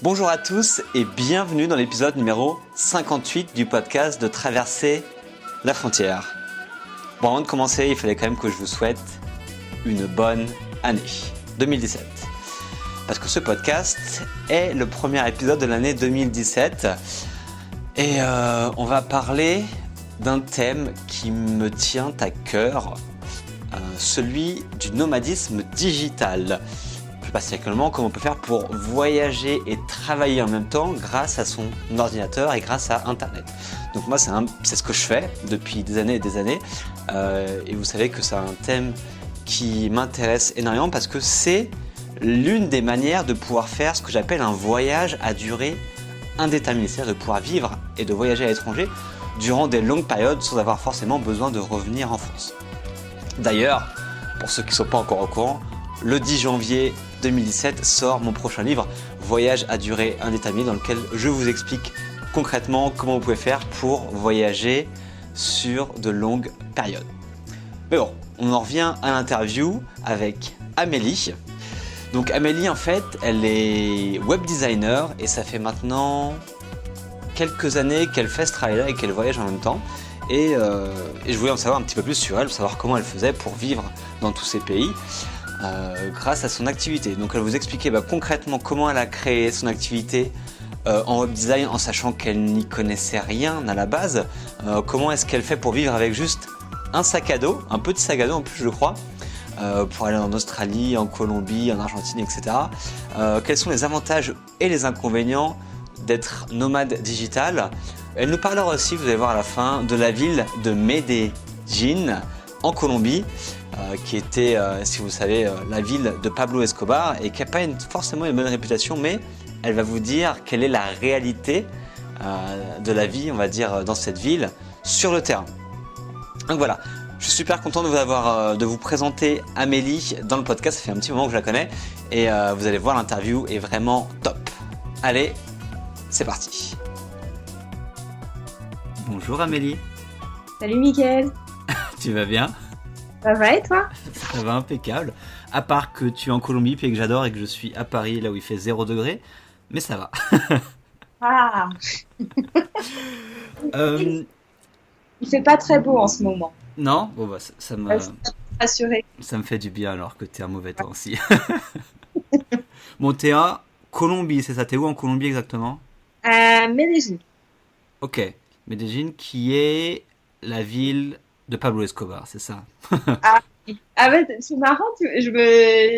Bonjour à tous et bienvenue dans l'épisode numéro 58 du podcast de Traverser la frontière. Bon, avant de commencer, il fallait quand même que je vous souhaite une bonne année 2017. Parce que ce podcast est le premier épisode de l'année 2017 et on va parler d'un thème qui me tient à cœur, celui du nomadisme digital. Plus particulièrement, comment on peut faire pour voyager et travailler en même temps grâce à son ordinateur et grâce à Internet. Donc moi, c'est ce que je fais depuis des années et des années. Et vous savez que c'est un thème qui m'intéresse énormément parce que c'est l'une des manières de pouvoir faire ce que j'appelle un voyage à durée indéterminée. C'est-à-dire de pouvoir vivre et de voyager à l'étranger durant des longues périodes sans avoir forcément besoin de revenir en France. D'ailleurs, pour ceux qui ne sont pas encore au courant, le 10 janvier 2017 sort mon prochain livre Voyage à durée indéterminée dans lequel je vous explique concrètement comment vous pouvez faire pour voyager sur de longues périodes. Mais bon, on en revient à l'interview avec Amélie. Donc Amélie, en fait, elle est web designer et ça fait maintenant quelques années qu'elle fait ce travail-là et qu'elle voyage en même temps. Et je voulais en savoir un petit peu plus sur elle, savoir comment elle faisait pour vivre dans tous ces pays. Grâce à son activité. Donc elle va vous expliquer concrètement comment elle a créé son activité en web design en sachant qu'elle n'y connaissait rien à la base. Comment est-ce qu'elle fait pour vivre avec juste un sac à dos, un petit sac à dos en plus je crois, pour aller en Australie, en Colombie, en Argentine, etc. Quels sont les avantages et les inconvénients d'être nomade digital. Elle nous parlera aussi, vous allez voir à la fin, de la ville de Medellín en Colombie, qui était, si vous savez, la ville de Pablo Escobar et qui n'a pas forcément une bonne réputation, mais elle va vous dire quelle est la réalité de la vie, on va dire, dans cette ville, sur le terrain. Donc voilà, je suis super content de vous présenter Amélie dans le podcast, ça fait un petit moment que je la connais et vous allez voir, l'interview est vraiment top. Allez, c'est parti. Bonjour Amélie. Salut Mickaël. Tu vas bien ? Ça va et toi ? Ça va impeccable. À part que tu es en Colombie puis que j'adore et que je suis à Paris là où il fait 0 degré. Mais ça va. Ah. Il fait pas très beau en ce moment. Non ? Bon bah ça me rassuré. Ça me fait du bien alors que t'es un mauvais temps aussi. Bon, t'es à Colombie, c'est ça ? T'es où en Colombie exactement ? À Medellín. Ok. Medellín qui est la ville de Pablo Escobar, c'est ça ? Ouais, c'est marrant,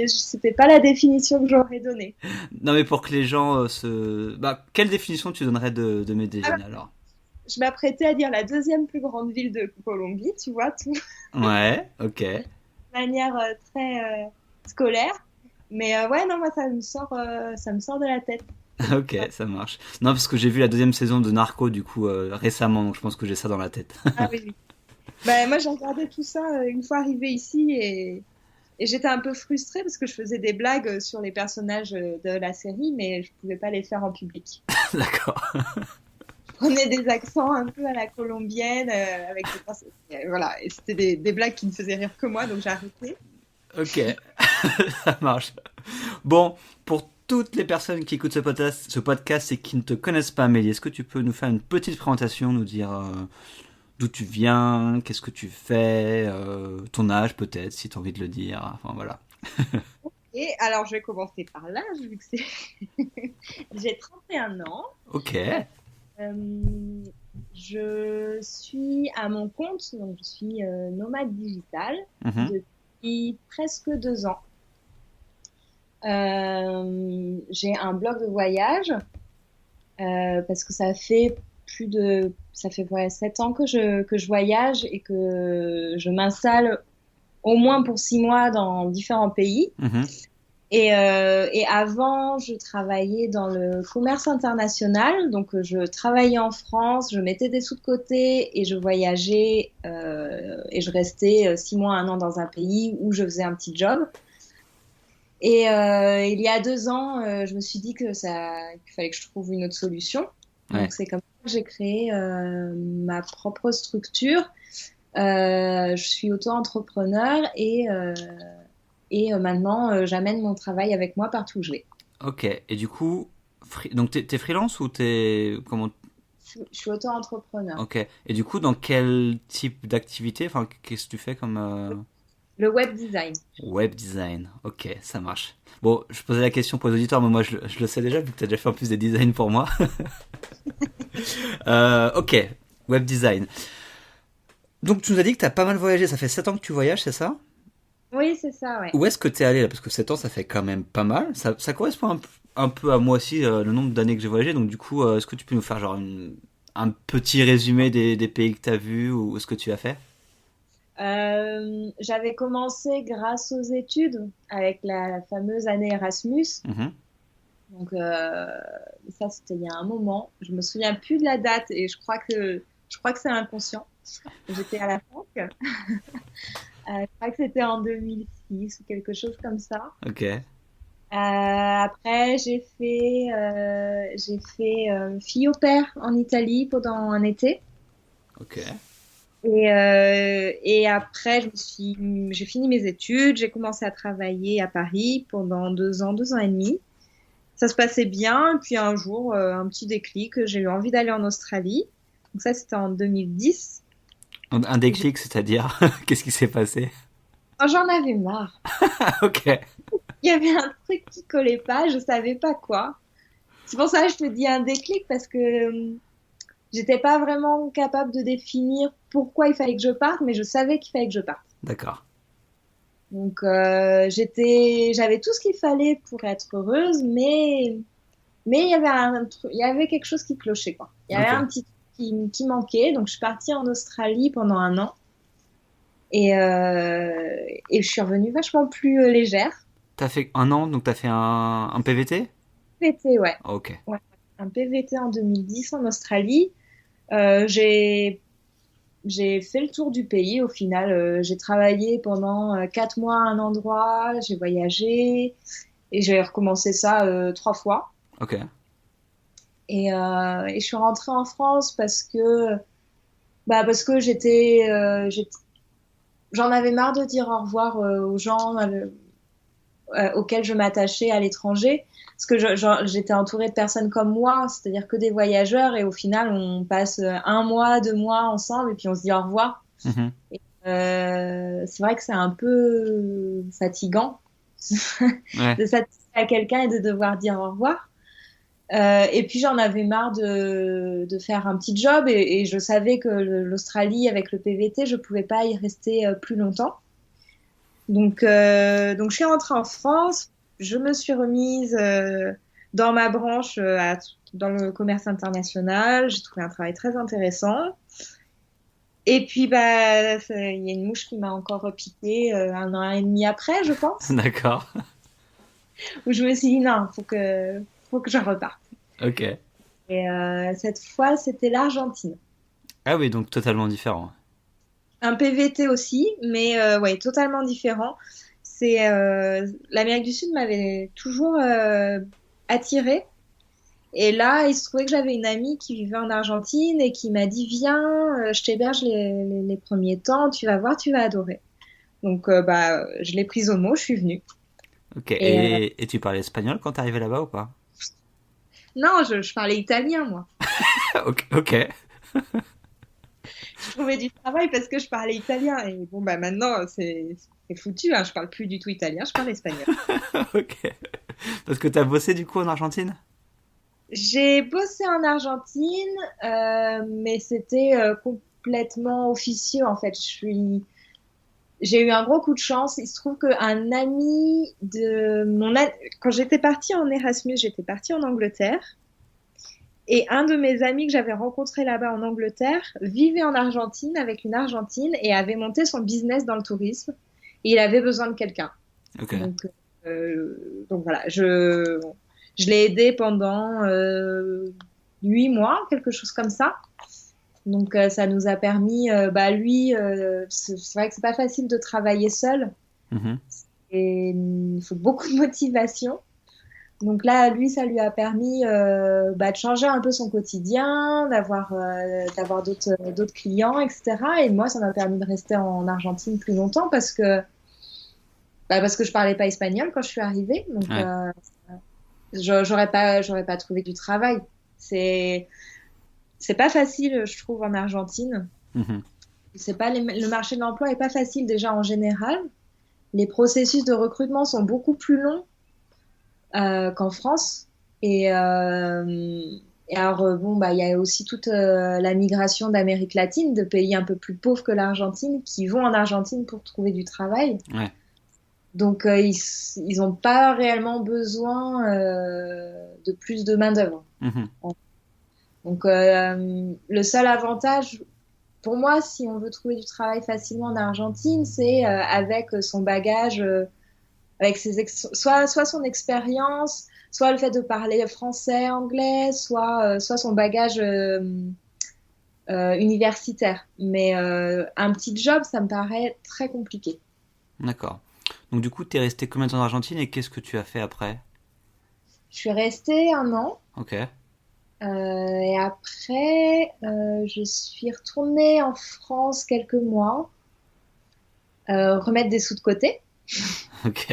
c'était pas la définition que j'aurais donnée. Non mais pour que les gens quelle définition tu donnerais de Medellín alors ? Je m'apprêtais à dire la deuxième plus grande ville de Colombie, tu vois, tout. Ouais, ok. De manière très scolaire. Mais ouais, non, moi ça me sort de la tête. Ok, ça marche. Non, parce que j'ai vu la deuxième saison de Narco du coup récemment, donc je pense que j'ai ça dans la tête. Ah oui. Moi j'ai regardé tout ça une fois arrivée ici et j'étais un peu frustrée parce que je faisais des blagues sur les personnages de la série, mais je pouvais pas les faire en public. D'accord. Je prenais des accents un peu à la colombienne avec des personnages. Voilà, et c'était des blagues qui ne faisaient rire que moi, donc j'ai arrêté. Ok, ça marche. Bon, pour toutes les personnes qui écoutent ce podcast et qui ne te connaissent pas, Amélie, est-ce que tu peux nous faire une petite présentation, nous dire d'où tu viens, qu'est-ce que tu fais, ton âge peut-être, si tu as envie de le dire, enfin voilà. Et alors je vais commencer par l'âge, vu que j'ai 31 ans. Ok. Je suis à mon compte, donc je suis nomade digital depuis presque 2 ans. J'ai un blog de voyage parce que ça fait 7 ans que je voyage et que je m'installe au moins pour 6 mois dans différents pays. Et avant, je travaillais dans le commerce international, donc je travaillais en France, je mettais des sous de côté et je voyageais et je restais 6 mois, 1 an dans un pays où je faisais un petit job. Et il y a 2 ans, je me suis dit qu'il fallait que je trouve une autre solution. Ouais. Donc c'est comme ça que j'ai créé ma propre structure. Je suis auto-entrepreneur et maintenant j'amène mon travail avec moi partout où je vais. Ok, et du coup, Donc t'es freelance ou t'es comment? Je suis auto-entrepreneur. Ok. Et du coup, dans quel type d'activité, enfin, qu'est-ce que tu fais comme Le web design. web design? Ok, ça marche. Bon, je posais la question pour les auditeurs, mais moi je le sais déjà, vu que tu as déjà fait en plus des designs pour moi. Ok, web design. Donc tu nous as dit que tu as pas mal voyagé, ça fait 7 ans que tu voyages, c'est ça? Oui, c'est ça, ouais. Où est-ce que tu es allé là? Parce que 7 ans, ça fait quand même pas mal. Ça correspond un peu à moi aussi, le nombre d'années que j'ai voyagé. Donc du coup, est-ce que tu peux nous faire genre un petit résumé des pays que tu as vus ou ce que tu as fait? J'avais commencé grâce aux études avec la fameuse année Erasmus. Mhm. Donc ça, c'était il y a un moment. Je me souviens plus de la date et je crois que c'est inconscient. J'étais à la fac. Je crois que c'était en 2006 ou quelque chose comme ça. Ok, Après, j'ai fait fille au père en Italie pendant un été. ok. Et après, j'ai fini mes études, j'ai commencé à travailler à Paris pendant 2 ans et demi. Ça se passait bien, puis un jour, un petit déclic, j'ai eu envie d'aller en Australie. Donc ça, c'était en 2010. Un déclic, c'est-à-dire, qu'est-ce qui s'est passé? Oh, j'en avais marre. Ok, Il y avait un truc qui collait pas, je savais pas quoi. C'est pour ça que je te dis un déclic, parce que j'étais pas vraiment capable de définir pourquoi il fallait que je parte, mais je savais qu'il fallait que je parte. d'accord. Donc j'avais tout ce qu'il fallait pour être heureuse, mais il y avait quelque chose qui clochait quoi. Il y avait Ok. un petit truc qui manquait, donc je suis partie en Australie pendant un an et je suis revenue vachement plus légère. T'as fait un an, donc t'as fait un PVT? PVT, ouais. Ok. Ouais, un PVT en 2010 en Australie. J'ai fait le tour du pays au final. J'ai travaillé pendant 4 mois à un endroit, j'ai voyagé et j'ai recommencé ça 3 fois. Ok. Et je suis rentrée en France parce que j'en avais marre de dire au revoir aux gens auxquels je m'attachais à l'étranger. Parce que j'étais entourée de personnes comme moi, c'est-à-dire que des voyageurs, et au final, on passe 1 mois, 2 mois ensemble, et puis on se dit au revoir. Mhm. C'est vrai que c'est un peu fatigant Ouais. de s'attacher à quelqu'un et de devoir dire au revoir. Et puis j'en avais marre de faire un petit job, et je savais que l'Australie, avec le PVT, je pouvais pas y rester plus longtemps. Donc je suis rentrée en France, je me suis remise dans ma branche dans le commerce international. J'ai trouvé un travail très intéressant. Et puis il y a une mouche qui m'a encore piqué 1 an et demi après, je pense, D'accord. où je me suis dit non, faut que je reparte. Ok. Et cette fois, c'était l'Argentine. Ah oui, donc totalement différent. Un PVT aussi, mais ouais, totalement différent. C'est l'Amérique du Sud m'avait toujours attirée. Et là, il se trouvait que j'avais une amie qui vivait en Argentine et qui m'a dit, viens, je t'héberge les premiers temps, tu vas voir, tu vas adorer. Donc, je l'ai prise au mot, je suis venue. Ok. Et Et tu parlais espagnol quand t'es arrivé là-bas ou pas? non, je parlais italien, moi. Ok. Ok. Je trouvais du travail parce que je parlais italien. Et bon, maintenant, c'est foutu, hein, je parle plus du tout italien, je parle espagnol. Ok. Parce que t'as bossé du coup en Argentine? J'ai bossé en Argentine, mais c'était complètement officieux, en fait. J'ai eu un gros coup de chance. Il se trouve qu'un ami quand j'étais partie en Erasmus, j'étais partie en Angleterre. Et un de mes amis que j'avais rencontré là-bas en Angleterre vivait en Argentine avec une Argentine et avait monté son business dans le tourisme. Et il avait besoin de quelqu'un. Ok. Donc voilà, je l'ai aidé pendant 8 mois, quelque chose comme ça. Donc ça nous a permis, lui, c'est vrai que c'est pas facile de travailler seul Mhm. et il faut beaucoup de motivation. Donc là, lui, ça lui a permis de changer un peu son quotidien, d'avoir d'autres clients, etc. Et moi, ça m'a permis de rester en Argentine plus longtemps parce que je parlais pas espagnol quand je suis arrivée. Donc Ouais. j'aurais pas trouvé du travail. C'est, c'est pas facile, je trouve, en Argentine. Mhm. C'est pas le marché de l'emploi est pas facile déjà en général. Les processus de recrutement sont beaucoup plus longs qu'en France. Et, et alors, bon, bah, il y a aussi toute la migration d'Amérique latine, de pays un peu plus pauvres que l'Argentine, qui vont en Argentine pour trouver du travail. Ouais. Donc, ils ont pas réellement besoin de plus de main-d'œuvre. Mhm. Donc, le seul avantage, pour moi, si on veut trouver du travail facilement en Argentine, c'est avec son bagage, avec soit son expérience, soit le fait de parler français, anglais, soit son bagage universitaire. Mais un petit job, ça me paraît très compliqué. D'accord. Donc du coup, t'es resté combien de temps en Argentine et qu'est-ce que tu as fait après? Je suis restée 1 an. Ok. Et après, je suis retournée en France quelques mois, remettre des sous de côté, Ok.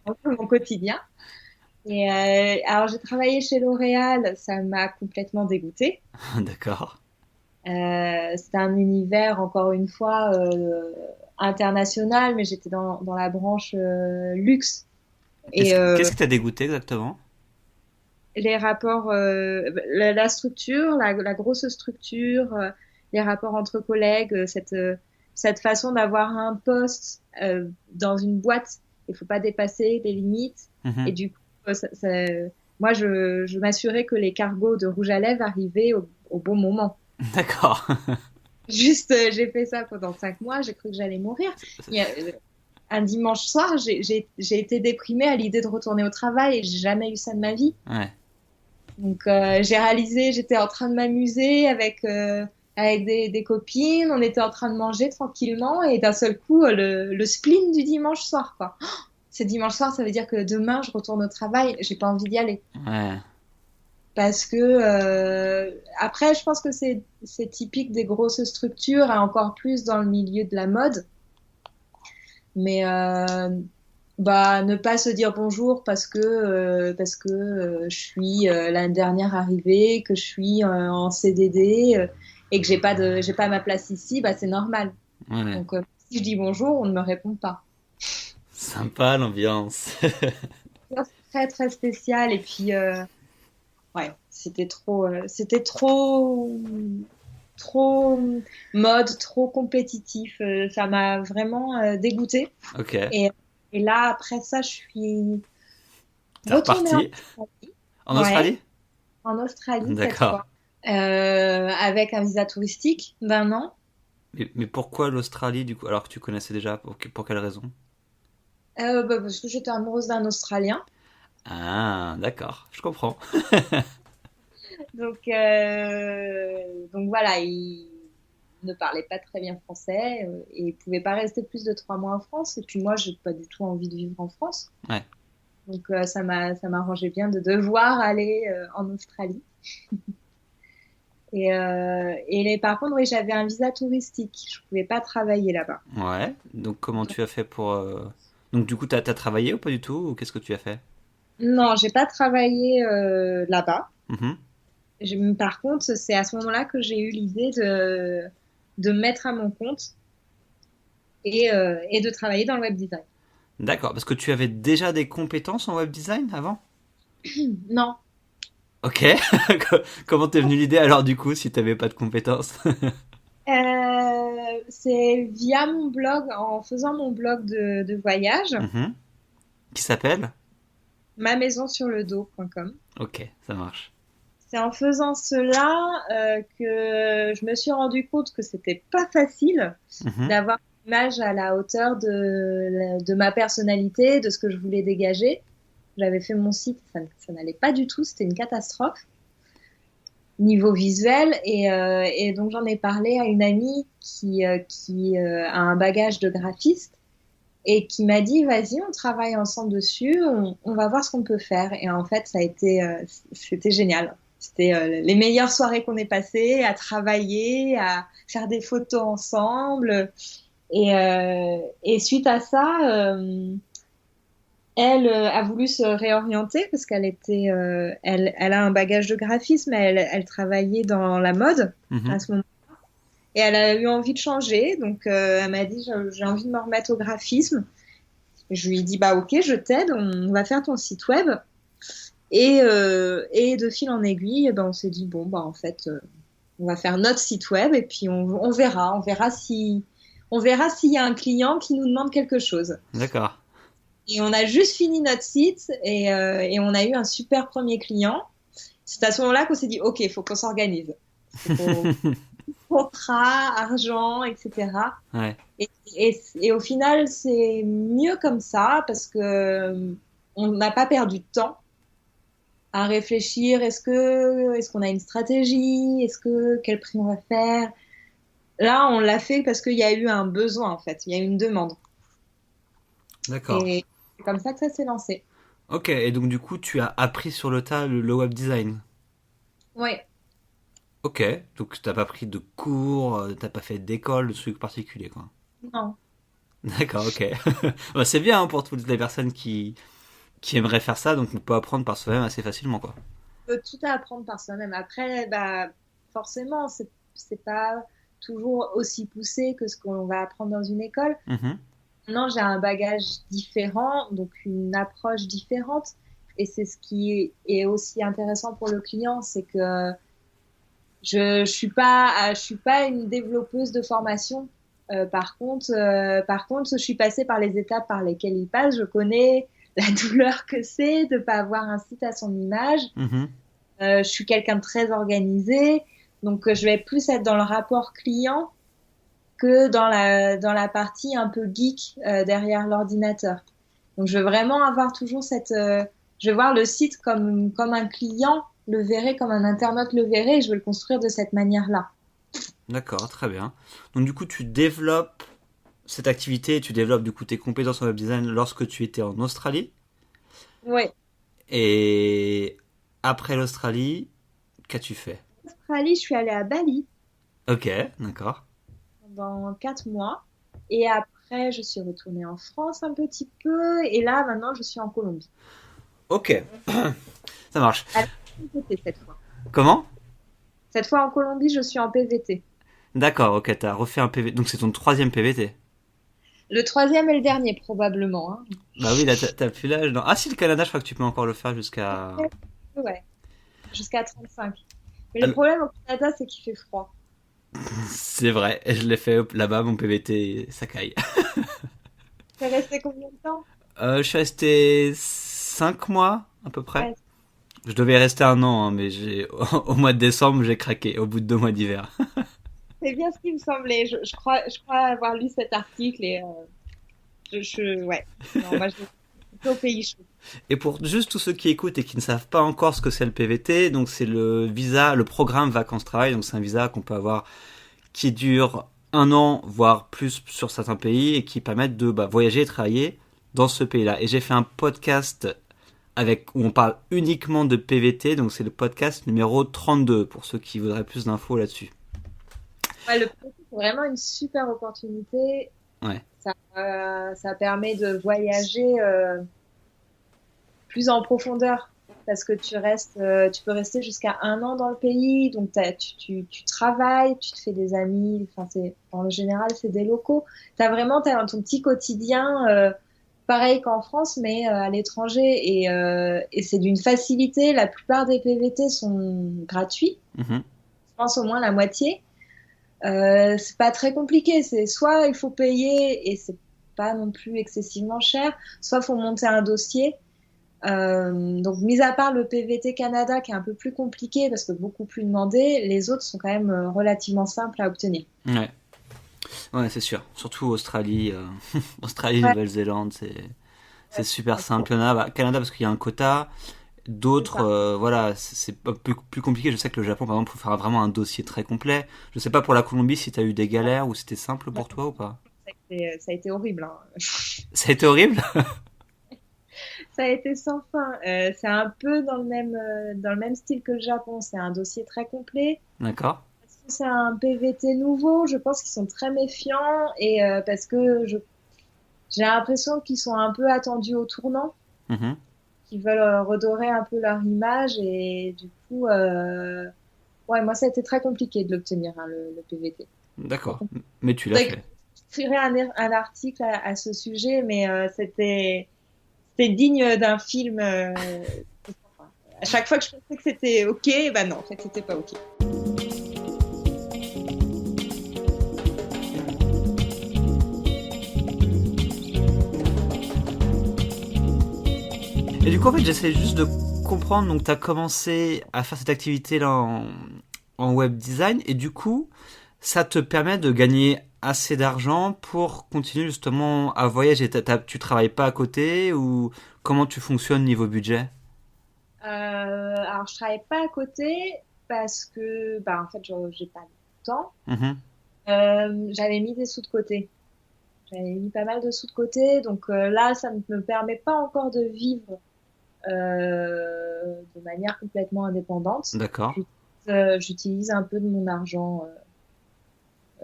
un peu mon quotidien. Et alors, j'ai travaillé chez L'Oréal, ça m'a complètement dégoûtée. D'accord. C'était un univers, encore une fois, international, mais j'étais dans la branche luxe. Et Qu'est-ce qui t'a dégoûté exactement? les rapports, la structure, la grosse structure, les rapports entre collègues, cette façon d'avoir un poste dans une boîte, il faut pas dépasser les limites. Et Mhm. du coup, moi, je m'assurais que les cargos de rouge à lèvres arrivaient au bon moment. D'accord. Juste, j'ai fait ça pendant 5 mois, j'ai cru que j'allais mourir. Il y a, un dimanche soir, j'ai été déprimée à l'idée de retourner au travail et j'ai jamais eu ça de ma vie. Ouais. Donc j'ai réalisé, j'étais en train de m'amuser avec des copines, on était en train de manger tranquillement et d'un seul coup le spleen du dimanche soir quoi. C'est dimanche soir, ça veut dire que demain je retourne au travail, j'ai pas envie d'y aller Ouais. parce que après je pense que c'est typique des grosses structures et encore plus dans le milieu de la mode, mais bah ne pas se dire bonjour parce que je suis l'année dernière arrivée, que je suis en CDD et que j'ai pas ma place ici, bah c'est normal. Ouais. Donc si je dis bonjour, on ne me répond pas. Sympa l'ambiance. C'est très très spécial et puis ouais, c'était trop mode, trop compétitif, ça m'a vraiment dégoûtée. Ok. Et, et là après ça, je suis T'es retournée en reparti? Australie. En Ouais, Australie? en Australie cette D'accord. fois, avec un visa touristique d'1 an. Mais pourquoi l'Australie du coup alors que tu connaissais déjà? Pour quelle raison? Bah, parce que j'étais amoureuse d'un Australien. Ah, d'accord. Je comprends. Donc voilà, il ne parlait pas très bien français et il pouvait pas rester plus de 3 mois en France. Et puis moi, j'ai pas du tout envie de vivre en France. Ouais. Donc ça m'arrangeait bien de devoir aller en Australie. Par contre, oui, j'avais un visa touristique. Je pouvais pas travailler là-bas. Ouais. Donc comment tu as fait pour... Donc du coup, t'as travaillé ou pas du tout? Ou qu'est-ce que tu as fait? Non, j'ai pas travaillé là-bas. Mhm. Par contre, c'est à ce moment-là que j'ai eu l'idée de me mettre à mon compte et de travailler dans le web design. D'accord. Parce que tu avais déjà des compétences en web design avant? Non, Ok. Comment t'es venue l'idée alors du coup si t'avais pas de compétences? c'est via mon blog, en faisant mon blog de voyage, Mhm. Qui s'appelle? mamaisonsurledos.com. Ok, ça marche. C'est en faisant cela que je me suis rendu compte que c'était pas facile Mhm. d'avoir une image à la hauteur de ma personnalité, de ce que je voulais dégager. J'avais fait mon site, ça n'allait pas du tout, c'était une catastrophe niveau visuel et donc j'en ai parlé à une amie qui a un bagage de graphiste et qui m'a dit vas-y on travaille ensemble dessus, on va voir ce qu'on peut faire et en fait ça a été c'était génial. C'était les meilleures soirées qu'on ait passées à travailler, à faire des photos ensemble et suite à ça Elle a voulu se réorienter parce qu'elle était, elle a un bagage de graphisme, elle travaillait dans la mode à ce moment. Et elle a eu envie de changer, donc elle m'a dit j'ai envie de me remettre au graphisme. Je lui ai dit bah ok, je t'aide, on va faire ton site web. Et de fil en aiguille, ben on s'est dit bon bah en fait on va faire notre site web et puis on verra s'il y a un client qui nous demande quelque chose. D'accord. Et on a juste fini notre site et on a eu un super premier client. C'est à ce moment-là qu'on s'est dit ok, il faut qu'on s'organise. Contrat, argent, etc. Ouais. Et au final, c'est mieux comme ça parce que on n'a pas perdu de temps à réfléchir. Est-ce qu'on a une stratégie? Quel prix on va faire? Là, on l'a fait parce qu'il y a eu un besoin en fait. Il y a eu une demande. D'accord. Et c'est comme ça que ça s'est lancé. Ok, et donc du coup, tu as appris sur le tas le web design. Ouais. Ok, donc t'as pas pris de cours, t'as pas fait d'école, de trucs particuliers, quoi. Non. D'accord, ok. Bah, c'est bien hein, pour toutes les personnes qui aimeraient faire ça, donc on peut apprendre par soi-même assez facilement, quoi. On peut tout apprendre par soi-même. Après, bah, forcément, c'est pas toujours aussi poussé que ce qu'on va apprendre dans une école. Mhm. Maintenant, j'ai un bagage différent, donc une approche différente. Et c'est ce qui est aussi intéressant pour le client, c'est que je suis pas une développeuse de formation. Par contre, je suis passée par les étapes par lesquelles il passe. Je connais la douleur que c'est de pas avoir un site à son image. Mhm. Je suis quelqu'un de très organisé, donc je vais plus être dans le rapport client que dans la partie un peu geek derrière l'ordinateur. Donc je veux vraiment avoir toujours je vais voir le site comme un client le verrait, comme un internaute le verrait, et je veux le construire de cette manière-là. D'accord, très bien. Donc du coup, tu développes cette activité, tu développes du coup tes compétences en web design lorsque tu étais en Australie. Ouais. Et après l'Australie, qu'as-tu fait? En Australie, je suis allée à Bali Ok, d'accord. pendant 4 mois, et après je suis retournée en France un petit peu, et là maintenant je suis en Colombie. Ok, ça marche. À la PVT cette fois. Comment? Cette fois en Colombie, je suis en PVT. D'accord, ok, t'as refait un PV. Donc c'est ton troisième PVT. Le troisième et le dernier, probablement. Hein. Bah oui, là t'as plus l'âge. Ah si, le Canada, je crois que tu peux encore le faire jusqu'à... Ouais, jusqu'à 35. Mais le Ah, problème au Canada, c'est qu'il fait froid. c'est vrai, je l'ai fait là-bas, mon PVT, ça caille. T'es resté combien de temps? Je suis resté 5 mois, à peu près. Ouais, Je devais rester un an, hein, mais au mois de décembre, j'ai craqué, au bout de 2 mois d'hiver. c'est bien ce qui me semblait. Je crois avoir lu cet article et ouais. Non, moi, je suis plutôt au pays chaud. Et pour juste tous ceux qui écoutent et qui ne savent pas encore ce que c'est le PVT, donc c'est le visa, le programme vacances-travail, donc c'est un visa qu'on peut avoir qui dure 1 an, voire plus sur certains pays et qui permettent de voyager et travailler dans ce pays-là. Et j'ai fait un podcast où on parle uniquement de PVT, donc c'est le podcast numéro 32 pour ceux qui voudraient plus d'infos là-dessus. Ouais, le PVT, c'est vraiment une super opportunité. Ouais. Ça permet de voyager plus en profondeur parce que tu peux rester jusqu'à 1 an dans le pays, donc tu travailles, tu te fais des amis, enfin en général c'est des locaux. T'as ton petit quotidien, pareil qu'en France, mais à l'étranger et c'est d'une facilité. La plupart des PVT sont gratuits, Mhm. je pense au moins la moitié. C'est pas très compliqué, c'est soit il faut payer et c'est pas non plus excessivement cher, soit il faut monter un dossier. Donc, mis à part le PVT Canada qui est un peu plus compliqué parce que beaucoup plus demandé, les autres sont quand même relativement simples à obtenir. Ouais. Ouais, c'est sûr. Surtout Australie, Australie, Ouais, Nouvelle-Zélande, c'est super c'est simple. Canada parce qu'il y a un quota. D'autres, ça. voilà, c'est un peu plus compliqué. Je sais que le Japon, par exemple, faut faire vraiment un dossier très complet. Je sais pas pour la Colombie si t'as eu des galères ou c'était simple pour toi ou pas. Ça a été horrible. Hein. Ça a été horrible. Ça a été sans fin. C'est un peu dans le même style que le Japon. C'est un dossier très complet. D'accord. Parce que c'est un PVT nouveau, je pense qu'ils sont très méfiants et parce que j'ai l'impression qu'ils sont un peu attendus au tournant. qui veulent redorer un peu leur image et du coup, ouais, moi ça a été très compliqué de l'obtenir, hein, le PVT. D'accord, mais tu l'as fait. J'écrirai un article à ce sujet, mais c'était digne d'un film. À chaque fois que je pensais que c'était OK, bah non, en fait, c'était pas OK. Et du coup, en fait, j'essaie juste de comprendre. Donc, tu as commencé à faire cette activité-là en web design, et du coup, ça te permet de gagner assez d'argent pour continuer justement à voyager. Tu travailles pas à côté, ou comment tu fonctionnes niveau budget? Alors, je travaille pas à côté parce que, bah, en fait, j'ai pas de temps. J'avais mis des sous de côté. J'avais mis pas mal de sous de côté, donc là, ça ne me permet pas encore de vivre de manière complètement indépendante. D'accord. J'utilise un peu de mon argent,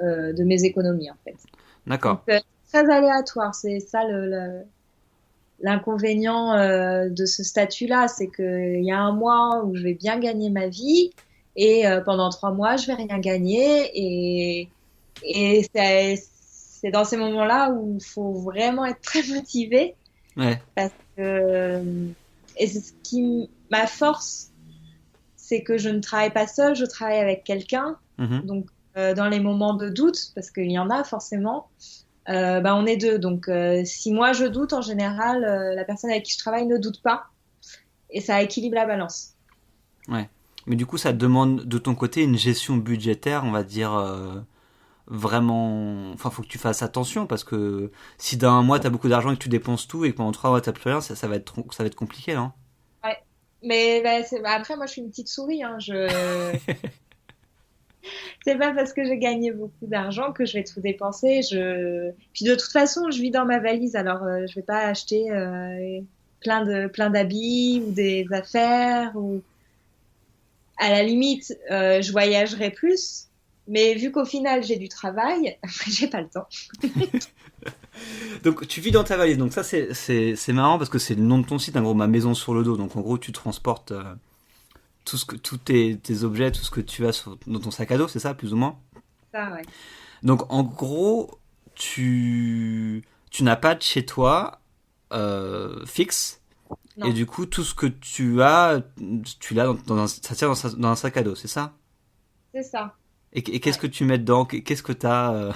de mes économies en fait. D'accord. Donc, très aléatoire, c'est ça l'inconvénient de ce statut-là, c'est qu'il y a un mois où je vais bien gagner ma vie et pendant 3 mois je vais rien gagner et c'est dans ces moments-là où il faut vraiment être très motivé. Ouais. Parce que et c'est ce qui ma force, c'est que je ne travaille pas seule, je travaille avec quelqu'un. Donc dans les moments de doute, parce qu'il y en a forcément, bah on est deux. Donc si moi je doute, en général, la personne avec qui je travaille ne doute pas, et ça équilibre la balance. Ouais. Mais du coup, ça demande de ton côté une gestion budgétaire, on va dire, vraiment. Enfin, faut que tu fasses attention, parce que si dans un mois t'as beaucoup d'argent et que tu dépenses tout et que pendant 3 mois t'as plus rien, ça va être compliqué, non? Ouais. Mais après, moi je suis une petite souris, hein. C'est pas parce que j'ai gagné beaucoup d'argent que je vais tout dépenser. Puis de toute façon, je vis dans ma valise, alors je vais pas acheter plein d'habits ou des affaires, ou à la limite, je voyagerai plus. Mais vu qu'au final j'ai du travail, j'ai pas le temps. Donc tu vis dans ta valise. Donc ça c'est marrant, parce que c'est le nom de ton site, en gros, ma maison sur le dos. Donc en gros tu transportes tous tes objets, tout ce que tu as dans ton sac à dos, c'est ça, plus ou moins? Ça, ouais. Donc en gros, tu n'as pas de chez toi fixe, Non. et du coup tout ce que tu l'as ça tient dans un sac à dos, c'est ça? C'est ça. Et qu'est-ce que tu mets dedans? Qu'est-ce que t'as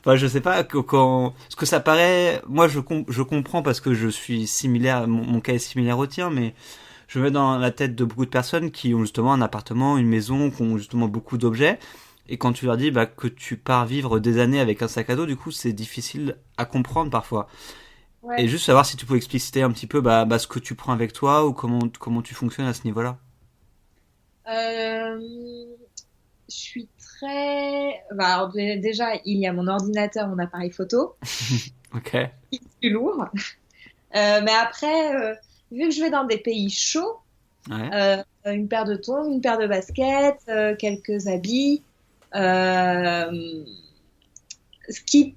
Enfin, je sais pas, ce que ça paraît, moi je comprends, parce que je suis similaire, mon cas est similaire au tien, mais je me mets dans la tête de beaucoup de personnes qui ont justement un appartement, une maison, qui ont justement beaucoup d'objets, et quand tu leur dis que tu pars vivre des années avec un sac à dos, du coup c'est difficile à comprendre parfois. Ouais. Et juste savoir si tu peux expliciter un petit peu ce que tu prends avec toi, ou comment tu fonctionnes à ce niveau-là. Je suis très. Bah, alors, déjà, il y a mon ordinateur, mon appareil photo, Ok. qui est plus lourd. Mais après, vu que je vais dans des pays chauds, Ouais. une paire de tongs, une paire de baskets, quelques habits. Ce qui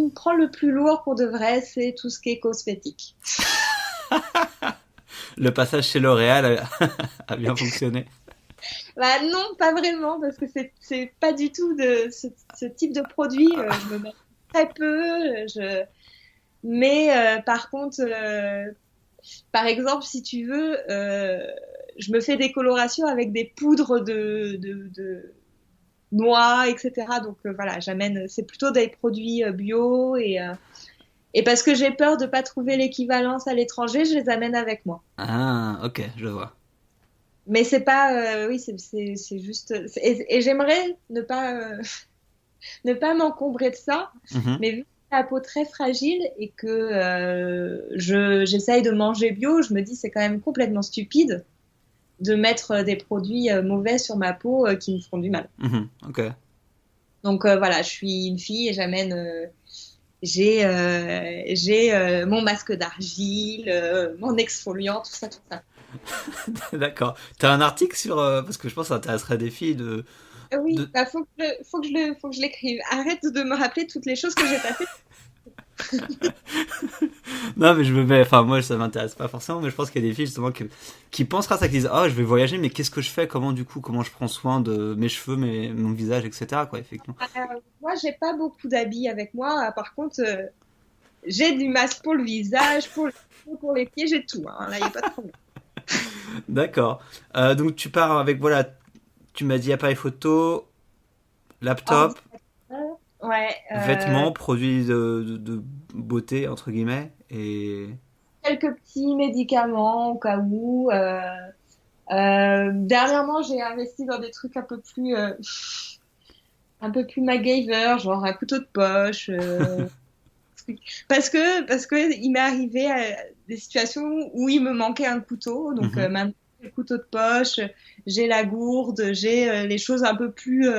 me prend le plus lourd pour de vrai, c'est tout ce qui est cosmétique. Le passage chez L'Oréal a bien fonctionné. Bah non, pas vraiment, parce que c'est pas du tout de ce type de produit. Je me mets très peu. Mais par contre, par exemple, si tu veux, je me fais des colorations avec des poudres de noix, etc. Donc voilà, c'est plutôt des produits bio, et parce que j'ai peur de pas trouver l'équivalence à l'étranger, je les amène avec moi. Ah, ok, je vois. Mais c'est pas, oui, c'est juste, et j'aimerais ne pas m'encombrer de ça, mais vu que j'ai la peau très fragile et que j'essaye de manger bio, je me dis c'est quand même complètement stupide de mettre des produits mauvais sur ma peau qui me font du mal. Ok. Donc voilà, je suis une fille et j'ai mon masque d'argile, mon exfoliant, tout ça, tout ça. D'accord. T'as un article sur parce que je pense que ça intéresserait des filles Oui, de... bah faut que je l'écrive. Arrête de me rappeler toutes les choses que j'ai pas fait. Non, mais je me mets. Enfin, moi, ça m'intéresse pas forcément, mais je pense qu'il y a des filles justement qui pensent à ça, qui disent oh, je vais voyager, mais qu'est-ce que je fais? Comment je prends soin de mes cheveux, mon visage, etc. Quoi, effectivement. Moi, j'ai pas beaucoup d'habits avec moi. Par contre, j'ai du masque pour le visage, pour les pieds, j'ai tout. Hein. Là, il n'y a pas de problème. D'accord. Donc, tu pars avec, voilà, tu m'as dit appareil photo, laptop, Ordinateur. Ouais. vêtements, produits de beauté, entre guillemets, et. Quelques petits médicaments au cas où. Dernièrement, j'ai investi dans des trucs un peu plus MacGyver, genre un couteau de poche. Parce que il m'est arrivé des situations où il me manquait un couteau. Donc maintenant, j'ai le couteau de poche, j'ai la gourde, j'ai les choses un peu plus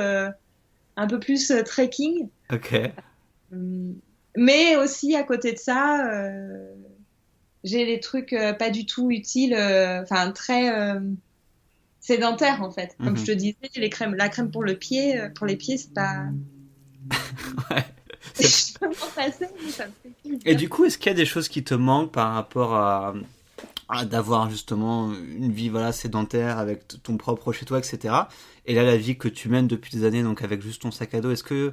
trekking. Ok. Mais aussi à côté de ça, j'ai les trucs pas du tout utiles, enfin très sédentaires en fait. Comme je te disais, la crème pour les pieds, c'est pas. Ouais. Je peux m'en passer, mais ça me fait plaisir. Et du coup, est-ce qu'il y a des choses qui te manquent par rapport à d'avoir justement une vie voilà sédentaire avec ton propre chez toi, etc. Et là, la vie que tu mènes depuis des années, donc avec juste ton sac à dos, est-ce que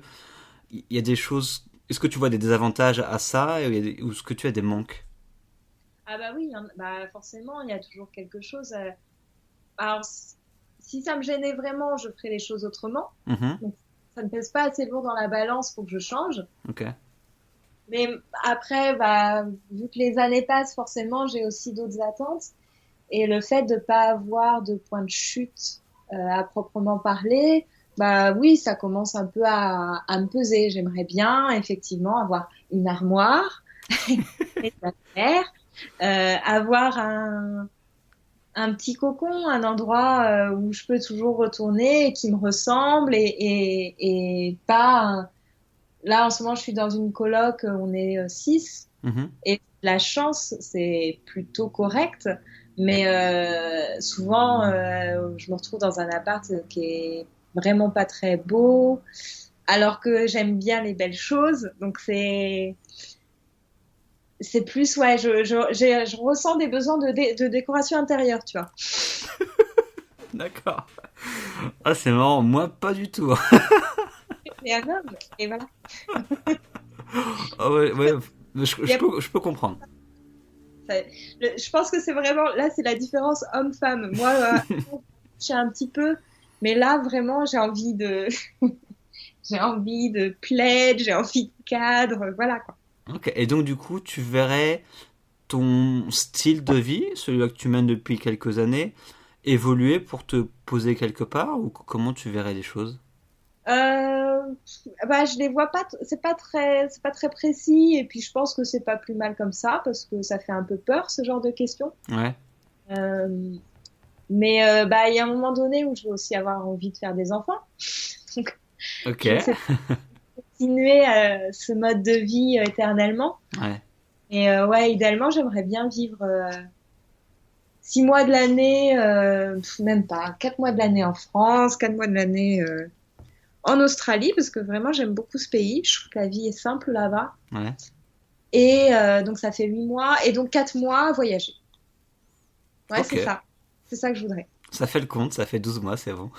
il y a des choses, est-ce que tu vois des désavantages à ça ou est-ce que tu as des manques? Ah bah oui, hein, bah forcément, il y a toujours quelque chose. Alors, si ça me gênait vraiment, je ferais les choses autrement. Mhm. Donc, ça ne pèse pas assez lourd dans la balance pour que je change. Ok. Mais après, bah, vu que les années passent, forcément, j'ai aussi d'autres attentes. Et le fait de pas avoir de point de chute à proprement parler, bah oui, ça commence un peu à me peser. J'aimerais bien, effectivement, avoir une armoire, et de la terre, avoir un petit cocon, un endroit où je peux toujours retourner et qui me ressemble et pas. Là, en ce moment, je suis dans une coloc, on est 6 Mhm. et la chance, c'est plutôt correct, mais souvent, je me retrouve dans un appart qui est vraiment pas très beau, alors que j'aime bien les belles choses, donc c'est plus, ouais, je ressens des besoins de décoration intérieure, tu vois. D'accord. Ah, c'est marrant. Moi, pas du tout. Et un homme, et voilà. Ah ouais, ouais. Il y a Je peux comprendre. Je pense que c'est vraiment, là, c'est la différence homme-femme. Moi, j'ai un petit peu, mais là, vraiment, j'ai envie de plaid, j'ai envie de cadre, voilà, quoi. Ok. Et donc, du coup, tu verrais ton style de vie, celui que tu mènes depuis quelques années, évoluer pour te poser quelque part ou comment tu verrais les choses? Euh, Bah, je les vois pas, c'est pas très précis, et puis je pense que c'est pas plus mal comme ça, parce que ça fait un peu peur, ce genre de questions. Ouais. Euh, mais, bah, il y a un moment donné où je vais aussi avoir envie de faire des enfants. Donc, Ok. je ne sais continuer ce mode de vie éternellement. Ouais. Et ouais, idéalement, j'aimerais bien vivre 6 mois de l'année, même pas, 4 mois de l'année en France, 4 mois de l'année en Australie, parce que vraiment, j'aime beaucoup ce pays. Je trouve que la vie est simple là-bas. Ouais. Et donc, ça fait 8 mois. Et donc, 4 mois à voyager. Ouais, Ok. c'est ça. C'est ça que je voudrais. Ça fait le compte, ça fait 12 mois, c'est bon.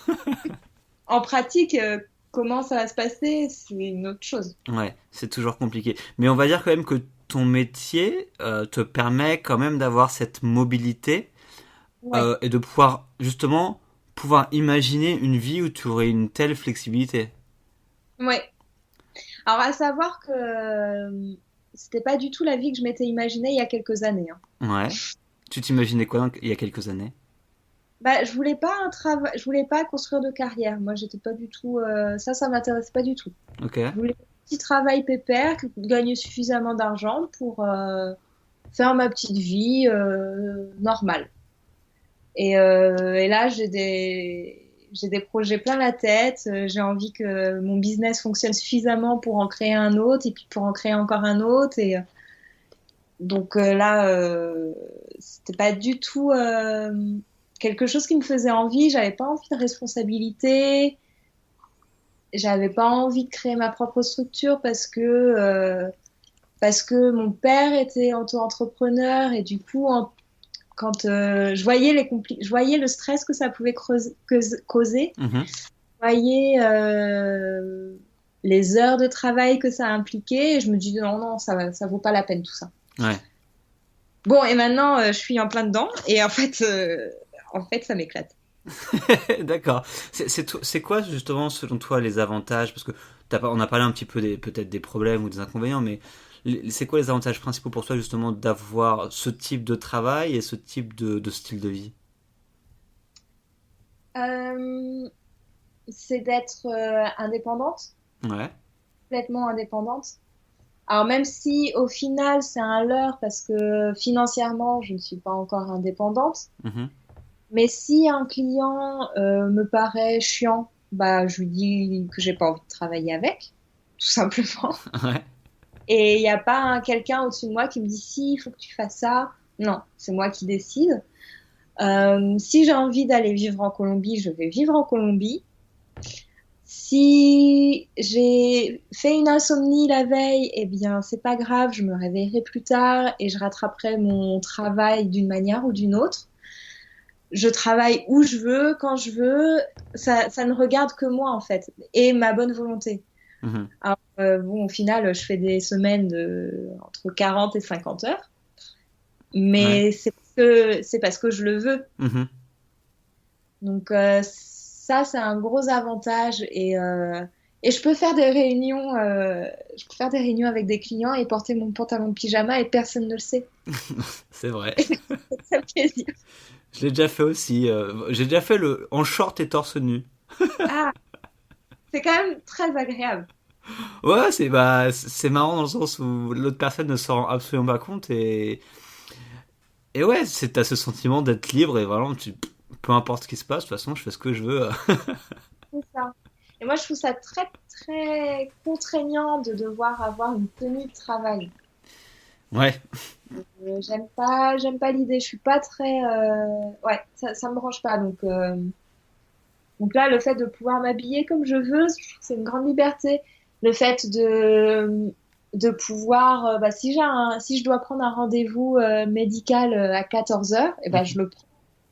En pratique, comment ça va se passer, c'est une autre chose. Ouais, c'est toujours compliqué. Mais on va dire quand même que ton métier te permet quand même d'avoir cette mobilité Ouais. et de pouvoir justement pouvoir imaginer une vie où tu aurais une telle flexibilité. Ouais. Alors, à savoir que c'était pas du tout la vie que je m'étais imaginée il y a quelques années. Hein. Ouais. Tu t'imaginais quoi il y a quelques années? Bah, je voulais pas construire de carrière. Moi, j'étais pas du tout, ça m'intéressait pas du tout. Ok. Je voulais un petit travail pépère, gagner suffisamment d'argent pour faire ma petite vie normale. Et là, j'ai des projets plein la tête. J'ai envie que mon business fonctionne suffisamment pour en créer un autre et puis pour en créer encore un autre. Et donc là, c'était pas du tout quelque chose qui me faisait envie. J'avais pas envie de responsabilité. J'avais pas envie de créer ma propre structure parce que parce que mon père était auto-entrepreneur et du coup, quand je voyais je voyais le stress que ça pouvait causer, je voyais les heures de travail que ça impliquait et je me dis non, ça vaut pas la peine tout ça. Ouais. Bon, et maintenant, je suis en plein dedans et en fait, ça m'éclate. D'accord. C'est quoi justement selon toi les avantages? Parce que on a parlé un petit peu peut-être des problèmes ou des inconvénients, mais c'est quoi les avantages principaux pour toi justement d'avoir ce type de travail et ce type de style de vie? C'est d'être indépendante, Ouais. complètement indépendante. Alors même si au final c'est un leurre parce que financièrement je ne suis pas encore indépendante, mais si un client me paraît chiant, bah je lui dis que j'ai pas envie de travailler avec, tout simplement. Ouais. Et il n'y a pas quelqu'un au-dessus de moi qui me dit si, il faut que tu fasses ça. Non, c'est moi qui décide. Si j'ai envie d'aller vivre en Colombie, je vais vivre en Colombie. Si j'ai fait une insomnie la veille, eh bien, c'est pas grave, je me réveillerai plus tard et je rattraperai mon travail d'une manière ou d'une autre. Je travaille où je veux, quand je veux. Ça ne regarde que moi, en fait, et ma bonne volonté. Alors, bon, au final, je fais des semaines entre 40 et 50 heures. Mais c'est parce que je le veux. Donc, ça, c'est un gros avantage. Et je peux faire des réunions, avec des clients et porter mon pantalon de pyjama et personne ne le sait. C'est vrai. Ça me fait plaisir. Je l'ai déjà fait aussi. J'ai déjà fait en short et torse nu. Ah, c'est quand même très agréable. Ouais, c'est marrant dans le sens où l'autre personne ne s'en rend absolument pas compte et ouais, t'as ce sentiment d'être libre et vraiment peu importe ce qui se passe, de toute façon je fais ce que je veux. C'est ça. Et moi je trouve ça très très contraignant de devoir avoir une tenue de travail. Ouais. J'aime pas l'idée. Je suis pas très, ouais, ça me branche pas. Donc là, le fait de pouvoir m'habiller comme je veux, je trouve que c'est une grande liberté. Le fait de pouvoir, si je dois prendre un rendez-vous médical à 14 heures, et ben je le prends.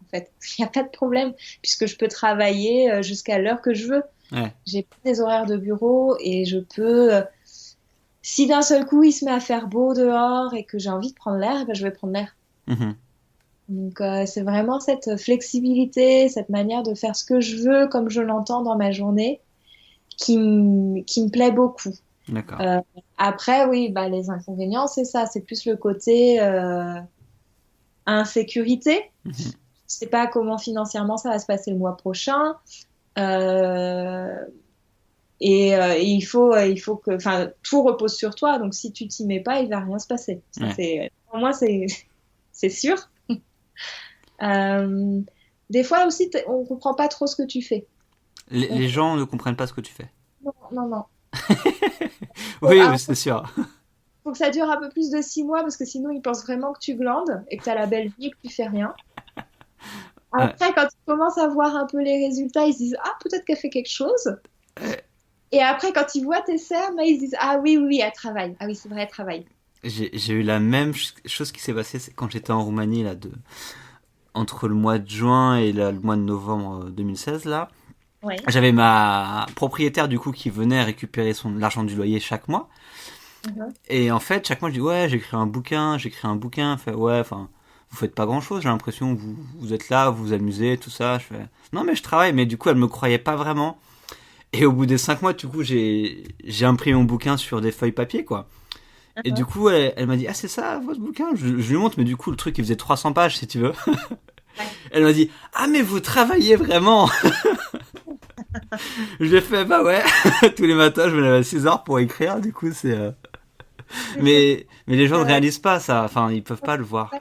En fait, il n'y a pas de problème puisque je peux travailler jusqu'à l'heure que je veux. Ouais. J'ai pas des horaires de bureau et je peux. Si d'un seul coup il se met à faire beau dehors et que j'ai envie de prendre l'air, ben je vais prendre l'air. Donc c'est vraiment cette flexibilité, cette manière de faire ce que je veux comme je l'entends dans ma journée qui me plaît beaucoup. D'accord. Après, oui, bah, les inconvénients, c'est ça. C'est plus le côté insécurité. Je sais pas comment financièrement ça va se passer le mois prochain. Et il faut que, enfin, tout repose sur toi. Donc, si tu t'y mets pas, il va rien se passer. Ça, pour moi, c'est sûr. Des fois aussi, on comprend pas trop ce que tu fais. Les gens ne comprennent pas ce que tu fais. Non. Oui, c'est sûr. Faut que ça dure un peu plus de 6 mois parce que sinon ils pensent vraiment que tu glandes et que tu as la belle vie et que tu fais rien. Après, quand ils commencent à voir un peu les résultats, ils se disent ah, peut-être qu'elle fait quelque chose. Et après, quand ils voient tes cernes, ils se disent ah oui, elle travaille. Ah oui, c'est vrai, elle travaille. J'ai eu la même chose qui s'est passée quand j'étais en Roumanie là, entre le mois de juin et le mois de novembre 2016 là. Ouais. J'avais ma propriétaire du coup qui venait récupérer l'argent du loyer chaque mois. Et en fait, chaque mois je dis ouais, j'écris un bouquin. Elle fait ouais, enfin, vous faites pas grand chose, j'ai l'impression que vous êtes là, vous vous amusez, tout ça. Je fais non mais je travaille, mais du coup elle me croyait pas vraiment. Et au bout des 5 mois, du coup j'ai imprimé mon bouquin sur des feuilles papier quoi. Et du coup elle m'a dit ah c'est ça votre bouquin, je lui montre, mais du coup le truc il faisait 300 pages si tu veux. Elle m'a dit ah mais vous travaillez vraiment. Je lui ai fait bah ouais. Tous les matins je me lève à 6 heures pour écrire, du coup c'est mais les gens ne réalisent pas ça, enfin ils peuvent pas le voir.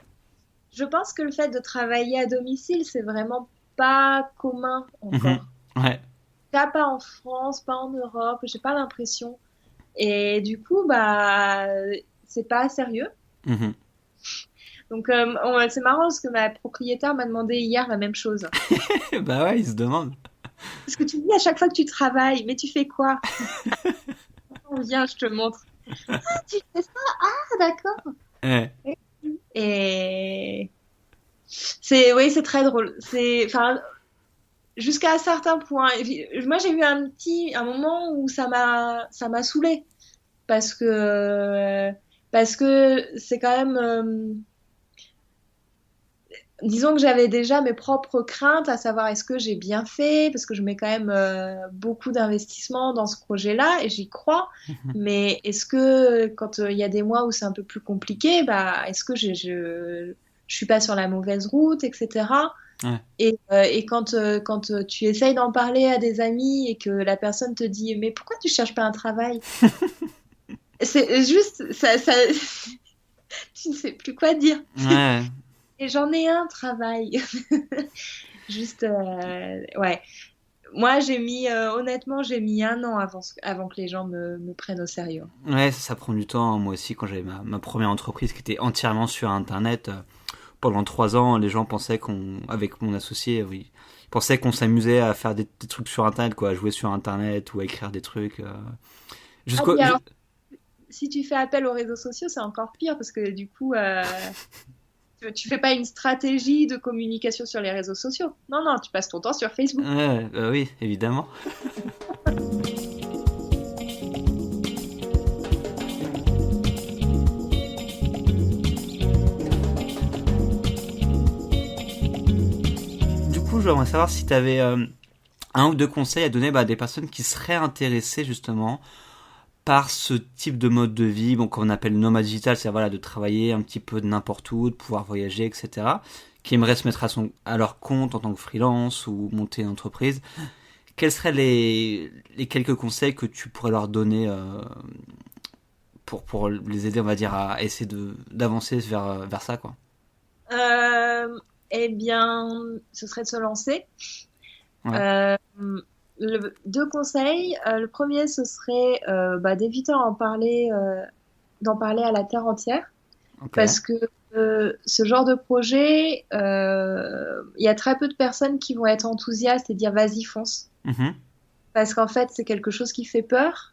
Je pense que le fait de travailler à domicile, c'est vraiment pas commun encore. Ouais. Pas en France, pas en Europe, j'ai pas l'impression. Et du coup, bah, c'est pas sérieux. Donc, c'est marrant parce que ma propriétaire m'a demandé hier la même chose. Bah ouais, il se demande. Parce que tu dis à chaque fois que tu travailles, mais tu fais quoi? Viens, je te montre. Ah, tu fais ça? Ah, d'accord. Ouais. Et c'est très drôle. Enfin, jusqu'à un certain point. Et puis, moi, j'ai eu un moment où ça m'a saoulée parce que c'est quand même, disons que j'avais déjà mes propres craintes, à savoir est-ce que j'ai bien fait, parce que je mets quand même beaucoup d'investissement dans ce projet-là et j'y crois. Mais est-ce que quand il y a des mois où c'est un peu plus compliqué, bah, est-ce que je suis pas sur la mauvaise route, etc. Ouais. Et quand tu essayes d'en parler à des amis et que la personne te dit mais pourquoi tu cherches pas un travail? C'est juste tu ne sais plus quoi dire. Ouais. Et j'en ai un travail. Juste, ouais. Moi, honnêtement, j'ai mis 1 an avant que les gens me prennent au sérieux. Ouais, ça prend du temps. Moi aussi, quand j'avais ma première entreprise qui était entièrement sur Internet, pendant 3 ans, les gens pensaient avec mon associé, oui, ils pensaient qu'on s'amusait à faire des trucs sur Internet, quoi, à jouer sur Internet ou à écrire des trucs. Ah, Jusqu'au, puis ju- alors, si tu fais appel aux réseaux sociaux, c'est encore pire parce que du coup, tu fais pas une stratégie de communication sur les réseaux sociaux. Non, non, tu passes ton temps sur Facebook. Ouais, oui, évidemment. Du coup, j'aimerais savoir si tu avais un ou deux conseils à donner à des personnes qui seraient intéressées justement par ce type de mode de vie, bon, qu'on appelle nomade digital, c'est voilà, de travailler un petit peu de n'importe où, de pouvoir voyager, etc., qui aimeraient se mettre à leur compte en tant que freelance ou monter une entreprise. Quels seraient les quelques conseils que tu pourrais leur donner pour les aider, on va dire, à essayer d'avancer vers ça, quoi? Euh, eh bien, ce serait de se lancer. Ouais, Euh, Deux conseils. Le premier, ce serait d'éviter d'en parler à la terre entière, ok. parce que ce genre de projet, il y a très peu de personnes qui vont être enthousiastes et dire vas-y, fonce. Mhm, Parce qu'en fait, c'est quelque chose qui fait peur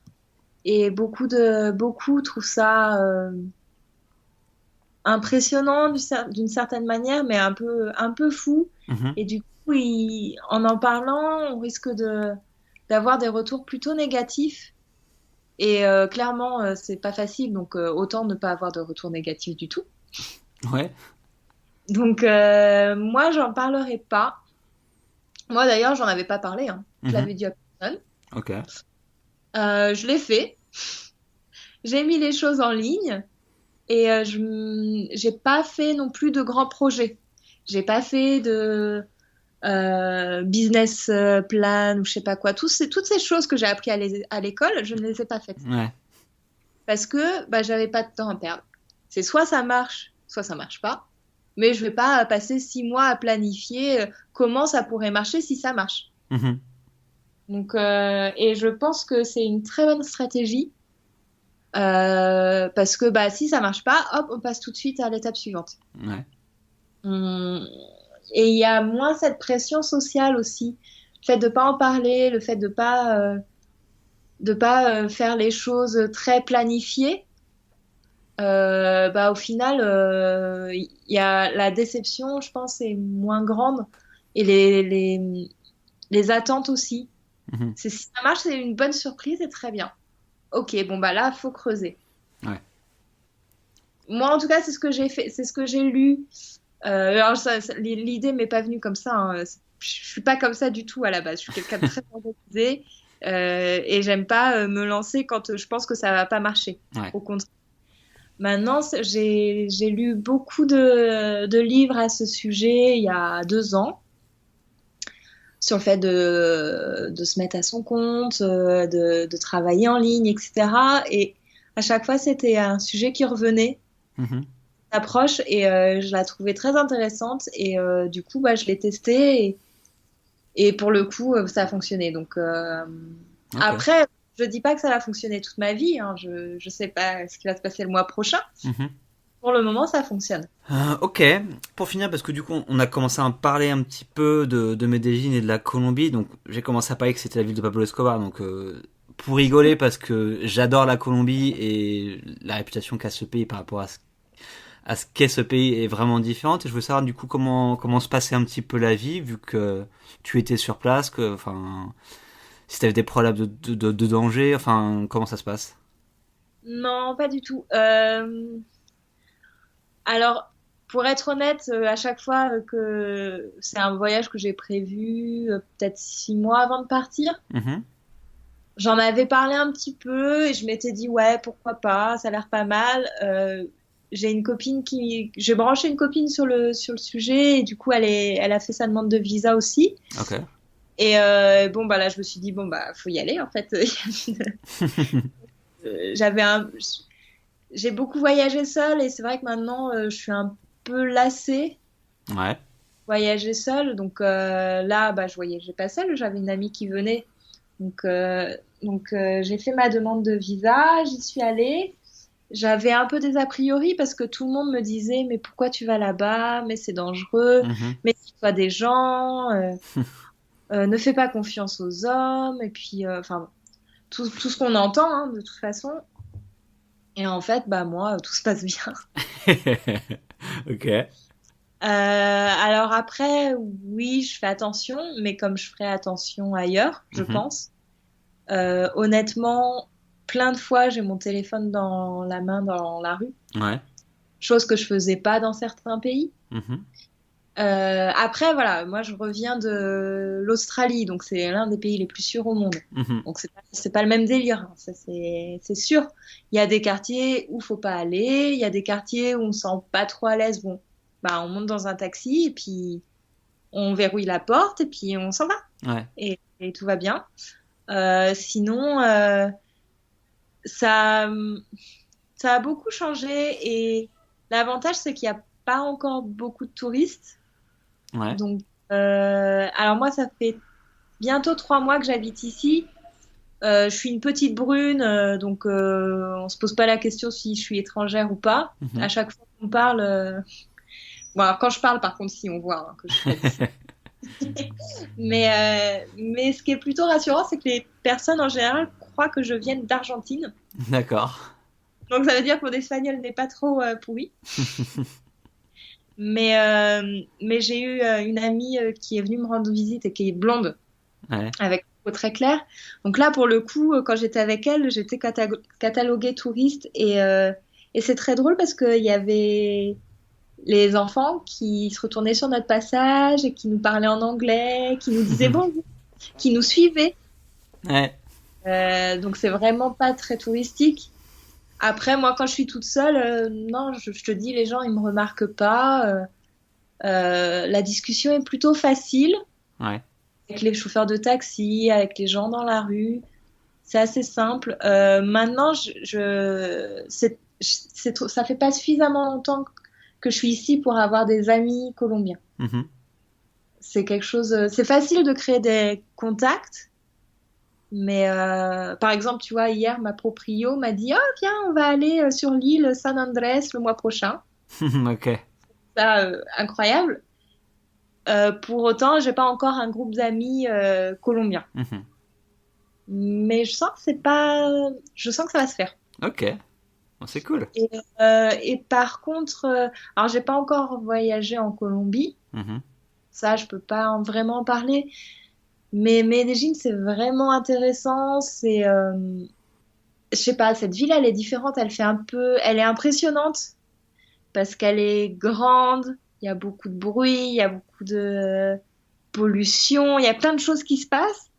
et beaucoup trouvent ça impressionnant d'une certaine manière, mais un peu fou. mhm, Et du coup, en parlant, on risque d'avoir des retours plutôt négatifs. Et clairement, c'est pas facile, donc autant ne pas avoir de retour négatif du tout. ouais, Donc moi, j'en parlerai pas. Moi d'ailleurs, j'en avais pas parlé, hein. Je mhm, l'avais dit à personne. ok, Je l'ai fait. J'ai mis les choses en ligne et j'ai pas fait non plus de grands projets. J'ai pas fait de business plan ou je sais pas quoi. Toutes ces choses que j'ai appris à l'école, je ne les ai pas faites ouais, parce que bah, j'avais pas de temps à perdre. C'est soit ça marche pas. Mais je vais pas passer 6 mois à planifier comment ça pourrait marcher si ça marche. mhm, Donc, et je pense que c'est une très bonne stratégie parce que bah, si ça marche pas, hop, on passe tout de suite à l'étape suivante. ouais, Hum, Et il y a moins cette pression sociale aussi. Le fait de pas en parler, le fait de pas faire les choses très planifiées, bah, au final, il y a la déception, je pense, est moins grande. Et les attentes aussi. mhm, Si ça marche, c'est une bonne surprise et très bien. Ok, bon bah là, faut creuser. ouais, Moi, en tout cas, c'est ce que j'ai fait, c'est ce que j'ai lu. Alors, l'idée m'est pas venue comme ça, hein. Je suis pas comme ça du tout à la base. Je suis quelqu'un de très organisé et j'aime pas me lancer quand je pense que ça va pas marcher. ouais, Au contraire. Maintenant, j'ai lu beaucoup de livres à ce sujet il y a 2 ans sur le fait de se mettre à son compte, de travailler en ligne, etc. Et à chaque fois, c'était un sujet qui revenait, mhm, approche, et je la trouvais très intéressante. Et du coup, bah, je l'ai testée et pour le coup, ça a fonctionné. Donc ok, après, je dis pas que ça va fonctionner toute ma vie, hein. Je sais pas ce qui va se passer le mois prochain. mhm. Pour le moment, ça fonctionne. Ok, pour finir, parce que du coup, on a commencé à en parler un petit peu de Medellin et de la Colombie, donc j'ai commencé à parler que c'était la ville de Pablo Escobar, donc pour rigoler, parce que j'adore la Colombie et la réputation qu'a ce pays par rapport à ce qu'est ce pays est vraiment différente. Et je veux savoir du coup comment se passait un petit peu la vie, vu que tu étais sur place, si tu avais des problèmes de danger, comment ça se passe? Non, pas du tout. Alors, pour être honnête, à chaque fois que c'est un voyage que j'ai prévu, peut-être 6 mois avant de partir, Mhm. j'en avais parlé un petit peu et je m'étais dit, ouais, pourquoi pas, ça a l'air pas mal. J'ai branché une copine sur le sujet et du coup, elle a fait sa demande de visa aussi. Ok. Et bon, bah là, je me suis dit, bon, bah, faut y aller, en fait. J'avais j'ai beaucoup voyagé seule et c'est vrai que maintenant, je suis un peu lassée Ouais. de voyager seule. Donc là, bah, je voyageais pas seule, j'avais une amie qui venait. Donc, j'ai fait ma demande de visa, j'y suis allée. J'avais un peu des a priori parce que tout le monde me disait, mais pourquoi tu vas là-bas? Mais c'est dangereux. Mhm. Mais c'est pas des gens. Ne fais pas confiance aux hommes. Et puis, enfin, bon, tout ce qu'on entend, hein, de toute façon. Et en fait, bah moi, tout se passe bien. Ok. Alors après, oui, je fais attention, mais comme je ferais attention ailleurs, je Mhm. pense. Honnêtement, plein de fois, j'ai mon téléphone dans la main dans la rue, Ouais. chose que je faisais pas dans certains pays. Mhm. Après, voilà, moi, je reviens de l'Australie, donc c'est l'un des pays les plus sûrs au monde. Mhm. Donc c'est pas le même délire, hein, ça c'est sûr. Il y a des quartiers où faut pas aller, il y a des quartiers où on se sent pas trop à l'aise. Bon, bah on monte dans un taxi et puis on verrouille la porte et puis on s'en va Ouais. et tout va bien. Sinon, ça ça a beaucoup changé et l'avantage c'est qu'il y a pas encore beaucoup de touristes. Ouais. Donc, alors moi ça fait bientôt 3 mois que j'habite ici. Je suis une petite brune, donc on se pose pas la question si je suis étrangère ou pas. À Mhm. chaque fois qu'on parle, bon, alors, quand je parle, par contre, si on voit hein, que je suis pas d'ici. Mais ce qui est plutôt rassurant, c'est que les personnes en général croient que je vienne d'Argentine. D'accord. Donc ça veut dire que mon espagnol n'est pas trop pourri. Mais j'ai eu une amie qui est venue me rendre visite et qui est blonde, Ouais. avec une peau très claire. Donc là, pour le coup, quand j'étais avec elle, j'étais cataloguée touriste et c'est très drôle parce qu'il y avait les enfants qui se retournaient sur notre passage et qui nous parlaient en anglais, qui nous disaient bonjour, qui nous suivaient. Ouais. Donc c'est vraiment pas très touristique. Après, moi, quand je suis toute seule, non, je te dis, les gens, ils me remarquent pas. La discussion est plutôt facile Ouais. avec les chauffeurs de taxi, avec les gens dans la rue. C'est assez simple. Maintenant, ça fait pas suffisamment longtemps que je suis ici pour avoir des amis colombiens. Mhm. C'est quelque chose. C'est facile de créer des contacts, mais par exemple, tu vois, hier, ma proprio m'a dit, oh viens, on va aller sur l'île San Andrés le mois prochain. Ok. Ça, incroyable. Pour autant, j'ai pas encore un groupe d'amis colombiens. Mhm. Mais je sens que ça va se faire. Ok. Bon, c'est cool. Et par contre, alors j'ai pas encore voyagé en Colombie, Mhm. ça je peux pas vraiment en parler, mais Medellín c'est vraiment intéressant, je sais pas, cette ville elle est différente, elle est impressionnante parce qu'elle est grande, il y a beaucoup de bruit, il y a beaucoup de pollution, il y a plein de choses qui se passent.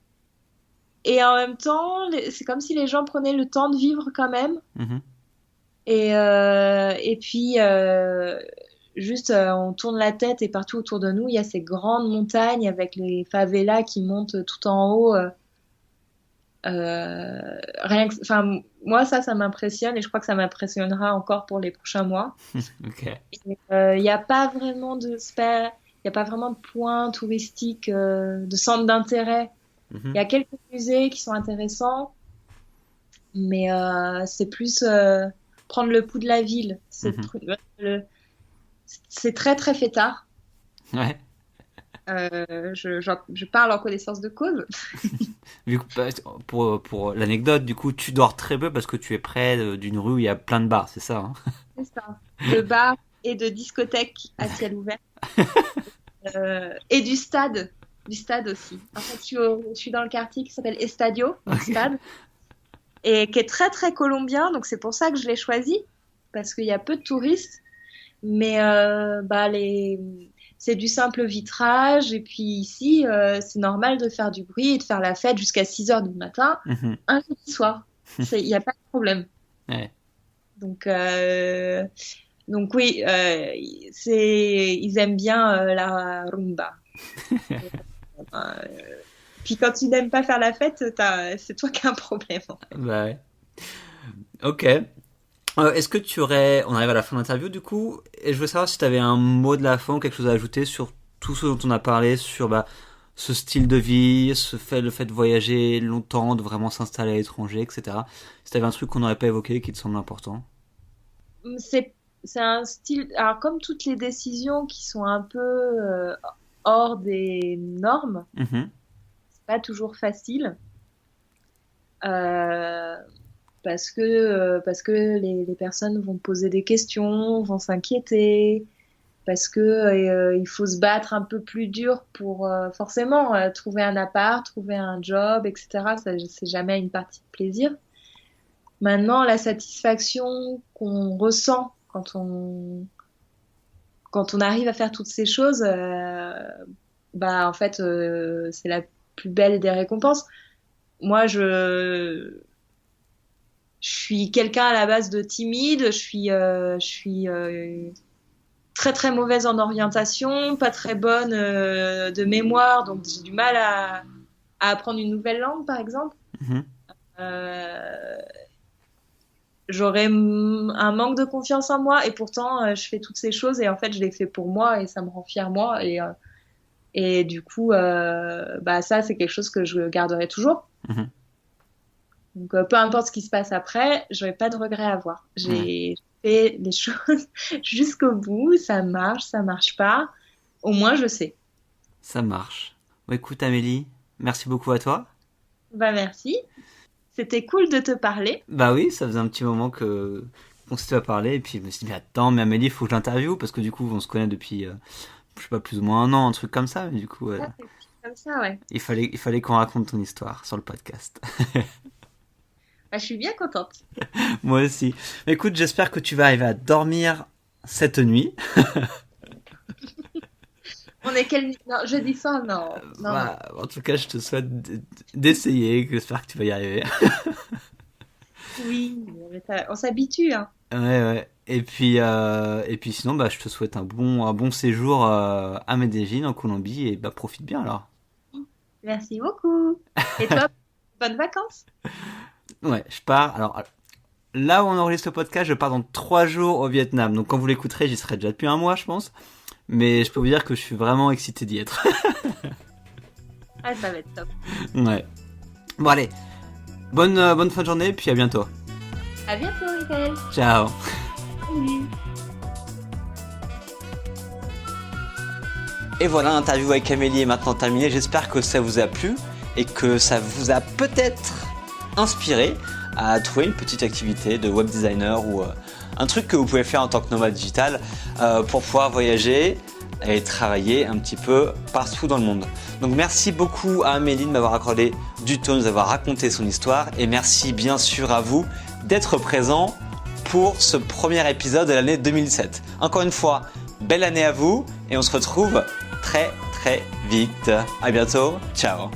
Et en même temps, c'est comme si les gens prenaient le temps de vivre quand même. Mhm. Et puis, juste, on tourne la tête et partout autour de nous, il y a ces grandes montagnes avec les favelas qui montent tout en haut. Enfin, moi, ça m'impressionne et je crois que ça m'impressionnera encore pour les prochains mois. Ok. Il n'y a pas vraiment il y a pas vraiment de points touristiques, de centres d'intérêt. Il y Mhm. a quelques musées qui sont intéressants, mais c'est plus prendre le pouls de la ville. Mhm. C'est très très fêtard. Ouais. je parle en connaissance de cause. Vu que, pour l'anecdote, du coup, tu dors très peu parce que tu es près d'une rue où il y a plein de bars, c'est ça, hein? C'est ça. De bars et de discothèques à ciel ouvert. Et du stade aussi. En fait, je suis dans le quartier qui s'appelle Estadio, le stade, et qui est très très colombien, donc c'est pour ça que je l'ai choisi, parce qu'il y a peu de touristes, mais c'est du simple vitrage, et puis ici, c'est normal de faire du bruit et de faire la fête jusqu'à 6h du matin, un jeudi soir. Il n'y a pas de problème. Ouais. Donc oui, ils aiment bien la rumba. Puis quand tu n'aimes pas faire la fête, c'est toi qui as un problème. En fait. Bah ouais. Ok. Est-ce que on arrive à la fin de l'interview du coup, et je veux savoir si tu avais un mot de la fin, quelque chose à ajouter sur tout ce dont on a parlé, sur ce style de vie, le fait de voyager longtemps, de vraiment s'installer à l'étranger, etc. Si tu avais un truc qu'on n'aurait pas évoqué qui te semble important. C'est un style, alors comme toutes les décisions qui sont un peu hors des normes, c'est pas toujours facile parce que les personnes vont poser des questions, vont s'inquiéter, parce que il faut se battre un peu plus dur pour forcément trouver un appart, trouver un job, etc. Ça, c'est jamais une partie de plaisir. Maintenant, la satisfaction qu'on ressent quand on arrive à faire toutes ces choses, en fait, c'est la plus belle des récompenses. Moi, je suis quelqu'un à la base de timide, je suis très très mauvaise en orientation, pas très bonne de mémoire, donc j'ai du mal à apprendre une nouvelle langue, par exemple. J'aurais un manque de confiance en moi et pourtant je fais toutes ces choses et en fait je les fais pour moi et ça me rend fière moi et du coup ça c'est quelque chose que je garderai toujours. Donc peu importe ce qui se passe après, j'aurai pas de regrets à avoir. J'ai fait les choses jusqu'au bout, ça marche pas, au moins je sais. Ça marche. Bon, écoute Amélie, merci beaucoup à toi. Merci. C'était cool de te parler. Bah oui, ça faisait un petit moment qu'on s'était pas parlé et puis je me suis dit mais Amélie, il faut que je l'interviewe parce que du coup on se connaît depuis je sais pas plus ou moins un an, un truc comme ça, mais du coup c'est comme ça, ouais. Il fallait qu'on raconte ton histoire sur le podcast. Je suis bien contente. Moi aussi. Mais écoute, j'espère que tu vas arriver à dormir cette nuit. On est quel nuit? Non, jeudi soir, non. En tout cas, je te souhaite d'essayer. J'espère que tu vas y arriver. Oui, on s'habitue. Hein. Ouais. Et puis sinon, je te souhaite un bon séjour à Medellín, en Colombie. Et profite bien alors. Merci beaucoup. Et toi, bonnes vacances. Ouais, je pars. Alors, là où on enregistre le podcast, je pars dans 3 jours au Vietnam. Donc, quand vous l'écouterez, j'y serai déjà depuis 1 mois, je pense. Mais je peux vous dire que je suis vraiment excité d'y être. Ça va être top. Ouais. Bon, allez. Bonne fin de journée, puis à bientôt. À bientôt, Michael. Ciao. Salut. Et voilà, l'interview avec Amélie est maintenant terminée. J'espère que ça vous a plu et que ça vous a peut-être inspiré à trouver une petite activité de web designer ou un truc que vous pouvez faire en tant que nomade digital pour pouvoir voyager et travailler un petit peu partout dans le monde. Donc merci beaucoup à Amélie de m'avoir accordé du temps, de nous avoir raconté son histoire et merci bien sûr à vous d'être présents pour ce premier épisode de l'année 2007. Encore une fois, belle année à vous et on se retrouve très très vite. À bientôt, ciao.